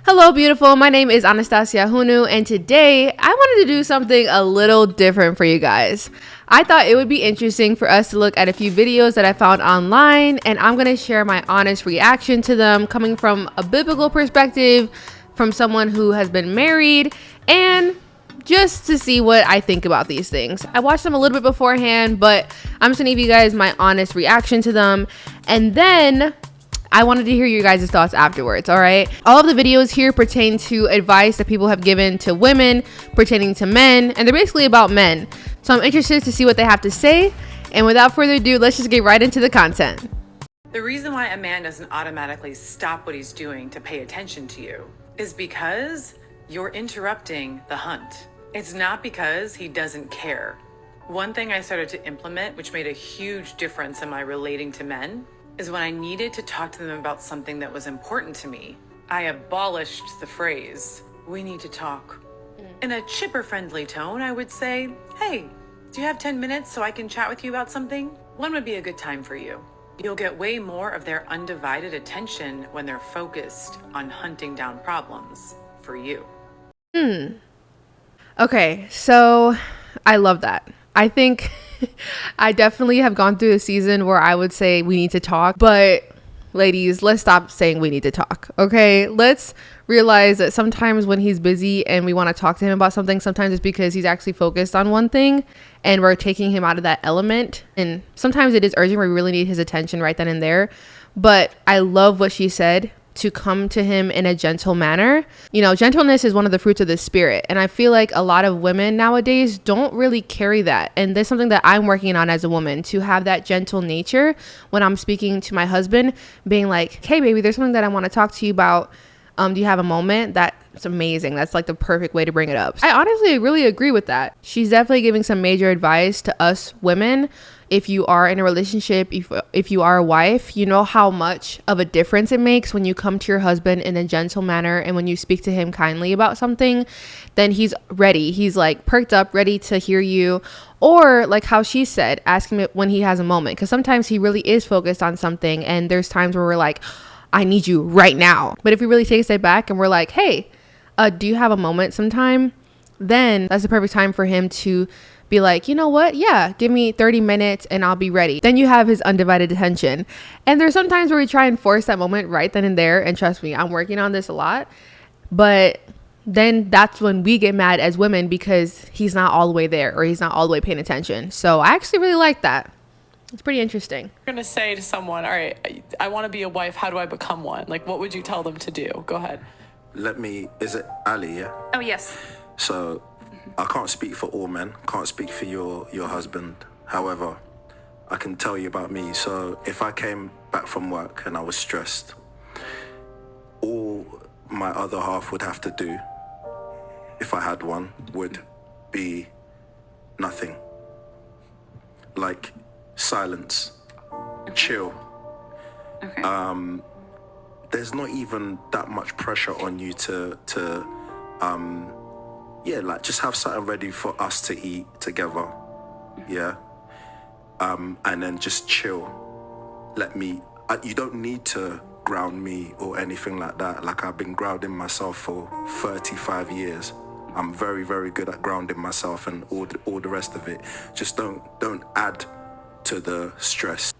Hello, beautiful. My name is Anastasia Hunu, and today I wanted to do something a little different for you guys. I thought it would be interesting for us to look at a few videos that I found online, and I'm going to share my honest reaction to them coming from a biblical perspective, from someone who has been married, and just to see what I think about these things. I watched them a little bit beforehand, but I'm just going to give you guys my honest reaction to them, and then I wanted to hear your guys' thoughts afterwards, all right? All of the videos here pertain to advice that people have given to women, pertaining to men, and they're basically about men. So I'm interested to see what they have to say. And without further ado, let's just get right into the content. The reason why a man doesn't automatically stop what he's doing to pay attention to you is because you're interrupting the hunt. It's not because he doesn't care. One thing I started to implement, which made a huge difference in my relating to men, is when I needed to talk to them about something that was important to me, I abolished the phrase, "we need to talk." In a chipper friendly tone, I would say, "Hey, do you have 10 minutes so I can chat with you about something?" When would be a good time for you? You'll get way more of their undivided attention when they're focused on hunting down problems for you. Okay, so I love that. I think I definitely have gone through a season where I would say we need to talk, but ladies, let's stop saying we need to talk, okay? Let's realize that sometimes when he's busy and we want to talk to him about something, sometimes it's because he's actually focused on one thing and we're taking him out of that element. And sometimes it is urgent where we really need his attention right then and there. But I love what she said, to come to him in a gentle manner. You know, gentleness is one of the fruits of the spirit. And I feel like a lot of women nowadays don't really carry that. And that's something that I'm working on as a woman, to have that gentle nature when I'm speaking to my husband, being like, "Hey baby, there's something that I want to talk to you about. Do you have a moment?" That's amazing. That's like the perfect way to bring it up. I honestly really agree with that. She's definitely giving some major advice to us women. If you are in a relationship, if you are a wife, you know how much of a difference it makes when you come to your husband in a gentle manner, and when you speak to him kindly about something, then he's ready. He's like perked up, ready to hear you. Or like how she said, ask him when he has a moment, because sometimes he really is focused on something, and there's times where we're like, "I need you right now." But if we really take a step back and we're like, "Hey, do you have a moment sometime?" Then that's the perfect time for him to be like, "You know what? Yeah, give me 30 minutes and I'll be ready." Then you have his undivided attention. And there's sometimes where we try and force that moment right then and there. And trust me, I'm working on this a lot. But then that's when we get mad as women, because he's not all the way there, or he's not all the way paying attention. So I actually really like that. It's pretty interesting. You're going to say to someone, "All right, I want to be a wife. How do I become one?" Like, what would you tell them to do? Go ahead. Is it Ali, yeah? Oh, yes. So, I can't speak for all men, can't speak for your husband. However, I can tell you about me. So, if I came back from work and I was stressed, all my other half would have to do, if I had one, would be nothing. Like, silence, chill. Okay. There's not even that much pressure on you to like just have something ready for us to eat together. Yeah. And then just chill. You don't need to ground me or anything like that. Like, I've been grounding myself for 35 years. I'm very, very good at grounding myself, and all the rest of it. Just don't add to the stress.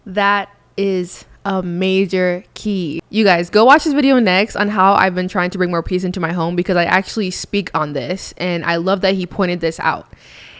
That is a major key. You guys, go watch this video next on how I've been trying to bring more peace into my home, because I actually speak on this, and I love that he pointed this out.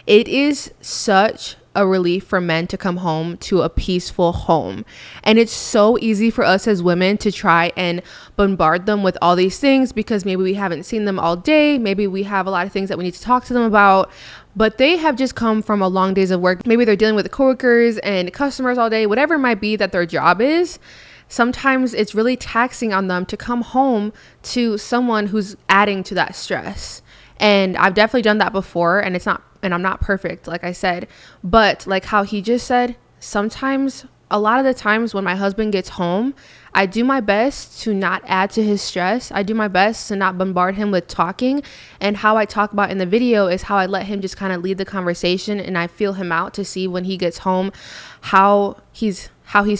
It is such a relief for men to come home to a peaceful home. And it's so easy for us as women to try and bombard them with all these things, because maybe we haven't seen them all day. Maybe we have a lot of things that we need to talk to them about, but they have just come from a long days of work. Maybe they're dealing with coworkers and customers all day, whatever it might be that their job is. Sometimes it's really taxing on them to come home to someone who's adding to that stress. And I've definitely done that before, and I'm not perfect, like I said, but like how he just said, sometimes, a lot of the times when my husband gets home, I do my best to not add to his stress. I do my best to not bombard him with talking. And how I talk about in the video is how I let him just kind of lead the conversation, and I feel him out to see when he gets home how he's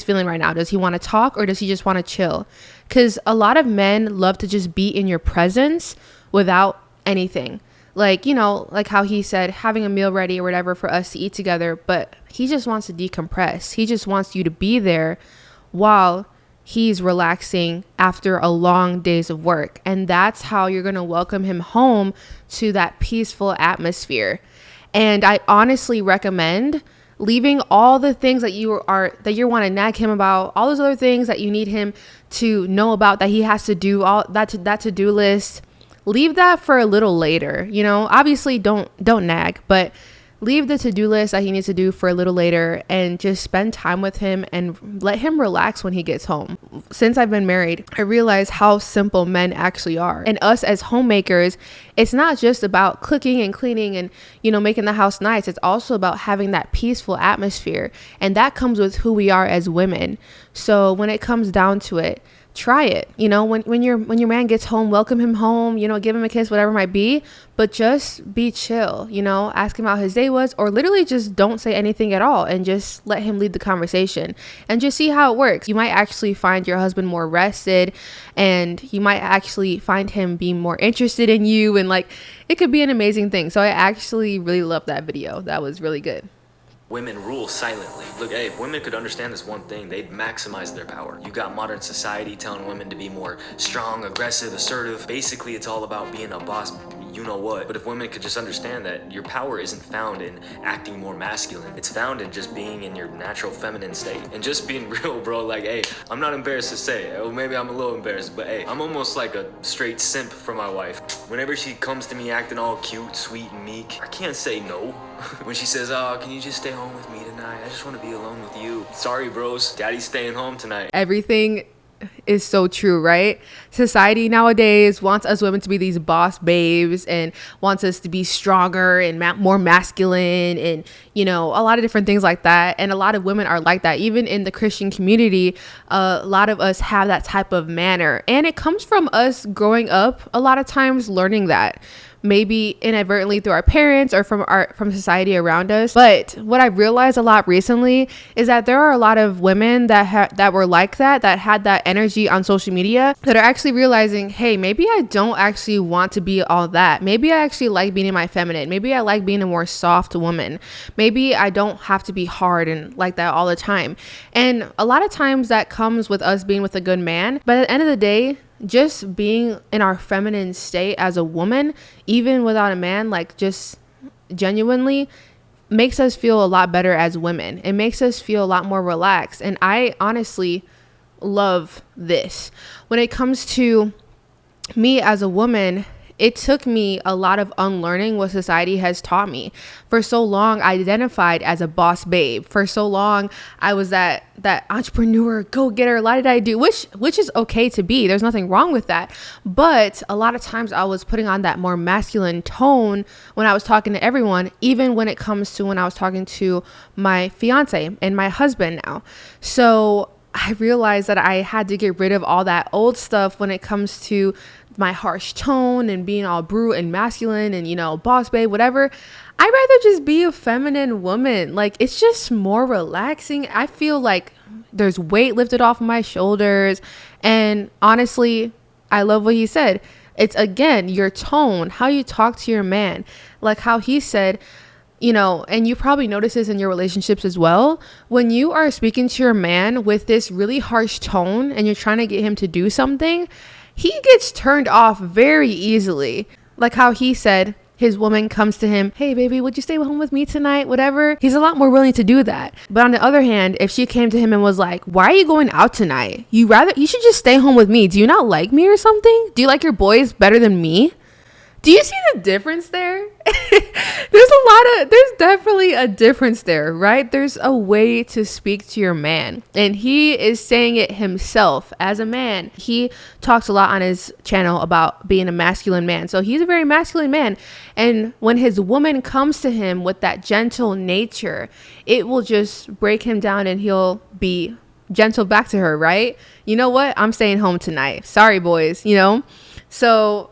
feeling right now. Does he want to talk, or does he just want to chill? because a lot of men love to just be in your presence without anything. Like, like how he said, having a meal ready or whatever for us to eat together, but he just wants to decompress. He just wants you to be there while he's relaxing after a long days of work. And that's how you're going to welcome him home to that peaceful atmosphere. And I honestly recommend leaving all the things that you want to nag him about, all those other things that you need him to know about that he has to do, all that to-do list. Leave that for a little later. Obviously don't nag, but leave the to-do list that he needs to do for a little later and just spend time with him and let him relax when he gets home. Since I've been married, I realize how simple men actually are. And us as homemakers, it's not just about cooking and cleaning and, making the house nice. It's also about having that peaceful atmosphere. And that comes with who we are as women. So when it comes down to it, try it. When your man gets home, welcome him home, give him a kiss, whatever it might be, but just be chill, ask him how his day was, or literally just don't say anything at all and just let him lead the conversation and just see how it works. You might actually find your husband more rested, and you might actually find him being more interested in you, and it could be an amazing thing. So I actually really loved that video. That was really good. Women rule silently. Look, hey, if women could understand this one thing, they'd maximize their power. You got modern society telling women to be more strong, aggressive, assertive. Basically, it's all about being a boss, you know what. But if women could just understand that your power isn't found in acting more masculine, it's found in just being in your natural feminine state. And just being real, bro, hey, I'm not embarrassed to say, or maybe I'm a little embarrassed, but hey, I'm almost like a straight simp for my wife. Whenever she comes to me acting all cute, sweet, and meek, I can't say no. When she says, oh, can you just stay home with me tonight? I just want to be alone with you. Sorry, bros. Daddy's staying home tonight. Everything is so true, right? Society nowadays wants us women to be these boss babes and wants us to be stronger and more masculine and, a lot of different things like that. And a lot of women are like that. Even in the Christian community, a lot of us have that type of manner. And it comes from us growing up a lot of times learning that. Maybe inadvertently through our parents or from society around us. But what I've realized a lot recently is that there are a lot of women that were like that had that energy on social media, that are actually realizing, hey, maybe I don't actually want to be all that. Maybe I actually like being in my feminine. Maybe I like being a more soft woman. Maybe I don't have to be hard and like that all the time. And a lot of times that comes with us being with a good man. But at the end of the day, just being in our feminine state as a woman, even without a man, just genuinely makes us feel a lot better as women. It makes us feel a lot more relaxed. And I honestly love this. When it comes to me as a woman, it took me a lot of unlearning what society has taught me. For so long, I identified as a boss babe. For so long, I was that entrepreneur, go-getter, la-di-da-do, which is okay to be. There's nothing wrong with that. But a lot of times I was putting on that more masculine tone when I was talking to everyone, even when it comes to when I was talking to my fiance and my husband now. So I realized that I had to get rid of all that old stuff when it comes to my harsh tone and being all brute and masculine and, boss babe, whatever. I'd rather just be a feminine woman. It's just more relaxing. I feel like there's weight lifted off my shoulders. And honestly, I love what he said. It's, again, your tone, how you talk to your man, like how he said, and you probably notice this in your relationships as well. When you are speaking to your man with this really harsh tone and you're trying to get him to do something, he gets turned off very easily. Like how he said, his woman comes to him, hey baby, would you stay home with me tonight? Whatever. He's a lot more willing to do that. But on the other hand, if she came to him and was like, why are you going out tonight? You should just stay home with me. Do you not like me or something? Do you like your boys better than me? Do you see the difference there? There's definitely a difference there, right? There's a way to speak to your man, and he is saying it himself as a man. He talks a lot on his channel about being a masculine man. So he's a very masculine man. And when his woman comes to him with that gentle nature, it will just break him down and he'll be gentle back to her, right? You know what? I'm staying home tonight. Sorry, boys, So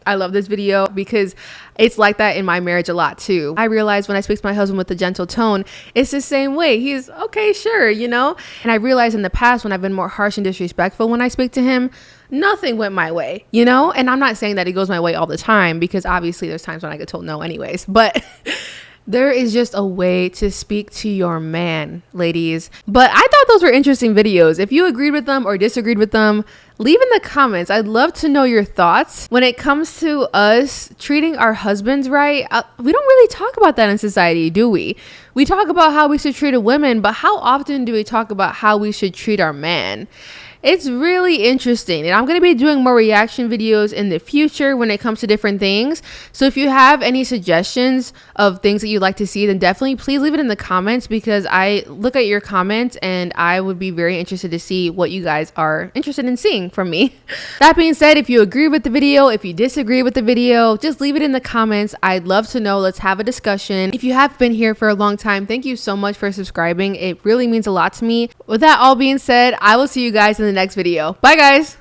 I love this video because it's like that in my marriage a lot too. I realize when I speak to my husband with a gentle tone, it's the same way. He's okay, sure, you know? And I realized in the past when I've been more harsh and disrespectful when I speak to him, nothing went my way, you know? And I'm not saying that it goes my way all the time because obviously there's times when I get told no anyways, but there is just a way to speak to your man, ladies. But I thought those were interesting videos. If you agreed with them or disagreed with them, leave in the comments. I'd love to know your thoughts. When it comes to us treating our husbands right, we don't really talk about that in society, do we? We talk about how we should treat a woman, but how often do we talk about how we should treat our man? It's really interesting, and I'm going to be doing more reaction videos in the future when it comes to different things. So if you have any suggestions of things that you'd like to see, then definitely please leave it in the comments, because I look at your comments and I would be very interested to see what you guys are interested in seeing from me. That being said, if you agree with the video, if you disagree with the video, just leave it in the comments. I'd love to know. Let's have a discussion. If you have been here for a long time, thank you so much for subscribing. It really means a lot to me. With that all being said, I will see you guys in the next video. Bye guys.